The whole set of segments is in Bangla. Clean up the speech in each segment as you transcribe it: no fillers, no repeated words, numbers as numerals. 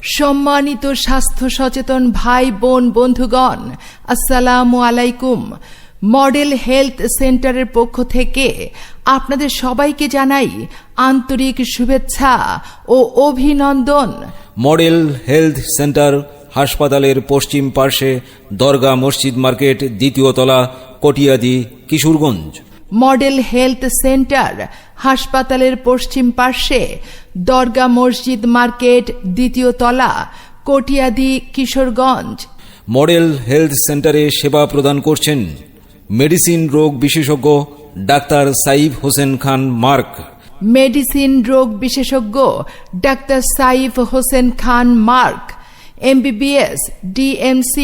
সম্মানিত স্বাস্থ্য সচেতন ভাই বোন বন্ধুগণ, আসসালামু আলাইকুম। মডেল হেলথ সেন্টারের পক্ষ থেকে আপনাদের সবাইকে জানাই আন্তরিক শুভেচ্ছা ও অভিনন্দন। মডেল হেলথ সেন্টার হাসপাতালের পশ্চিম পার্শ্বে দরগা মসজিদ মার্কেট, দ্বিতীয় তলা, কটিয়াদি, কিশোরগঞ্জ। মডেল হেলথ সেন্টার হাসপাতালের পশ্চিম পার্শ্বে দরগা মসজিদ মার্কেট, দ্বিতীয় তলা, কটিয়াদি, কিশোরগঞ্জ। মডেল হেলথ সেন্টারে সেবা প্রদান করছেন মেডিসিন রোগ বিশেষজ্ঞ ডাক্তার সাইফ হোসেন খান মার্ক। মেডিসিন রোগ বিশেষজ্ঞ ডাক্তার সাইফ হোসেন খান মার্ক, MBBS, DMC,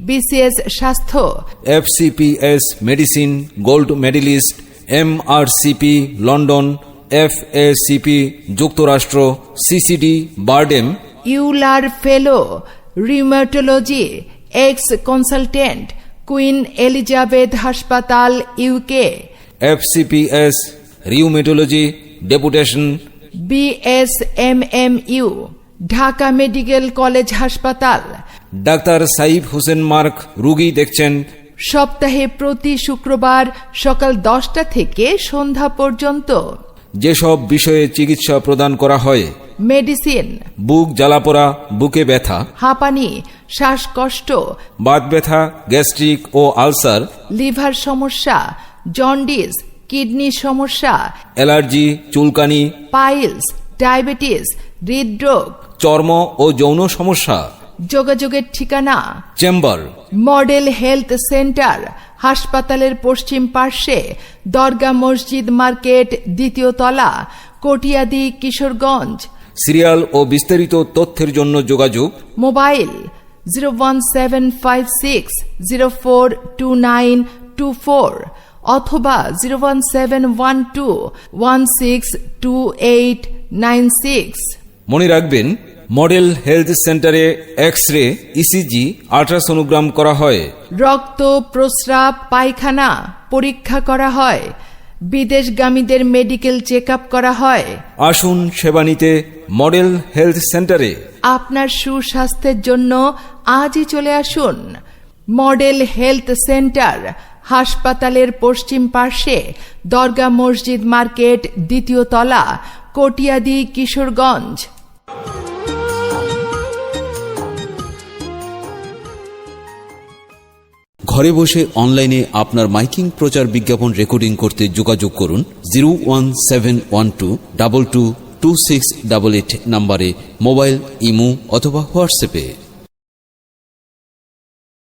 BCS স্বাস্থ্য, FCPS medicine gold medalist, MRCP London, FACP যুক্তরাষ্ট্র, CCD BIRDEM, EULAR fellow, rheumatology, ex consultant, Queen Elizabeth হাসপাতাল, UK, FCPS rheumatology deputation, BSMMU, Dhaka medical college হাসপাতাল। ডাক্তার সাইফ হোসেন মার্ক রোগী দেখছেন সপ্তাহে প্রতি শুক্রবার সকাল 10টা থেকে সন্ধ্যা পর্যন্ত। যেসব বিষয়ে চিকিৎসা প্রদান করা হয়: মেডিসিন, বুক জ্বালাপোড়া, বুকে ব্যথা, হাঁপানি, শ্বাসকষ্ট, বাত ব্যথা, গ্যাস্ট্রিক ও আলসার, লিভার সমস্যা, জন্ডিস, কিডনি সমস্যা, অ্যালার্জি, চুলকানি, পাইলস, ডায়াবেটিস, হৃদরোগ, চর্ম ও যৌন সমস্যা। যোগাযোগের ঠিকানা: চেম্বার মডেল হেলথ সেন্টার হাসপাতালের পশ্চিম পার্শ্বে দরগা মসজিদ মার্কেট, দ্বিতীয় তলা, কটিয়াদি, কিশোরগঞ্জ। সিরিয়াল ও বিস্তারিত তথ্যের জন্য যোগাযোগ: মোবাইল 01756042924 অথবা 01712162896। মনে রাখবেন, মডেল হেলথ সেন্টারে এক্স-রে, ECG, আল্ট্রাসোনোগ্রাম করা হয়। রক্ত, প্রস্রাব, পায়খানা পরীক্ষা করা হয়। বিদেশগামীদের মেডিকেল চেক আপ করা হয়। আসুন সেবা নিতে মডেল হেলথ সেন্টারে। আপনার সুস্বাস্থ্যের জন্য আজই চলে আসুন। মডেল হেলথ সেন্টার হাসপাতালের পশ্চিম পার্শ্বে দরগা মসজিদ মার্কেট, দ্বিতীয় তলা, কটিয়াদি, কিশোরগঞ্জ। ঘরে বসে অনলাইনে আপনার মাইকিং প্রচার বিজ্ঞাপন রেকর্ডিং করতে যোগাযোগ করুন 01712222688 নম্বরে মোবাইল, ইমো অথবা হোয়াটসঅ্যাপে।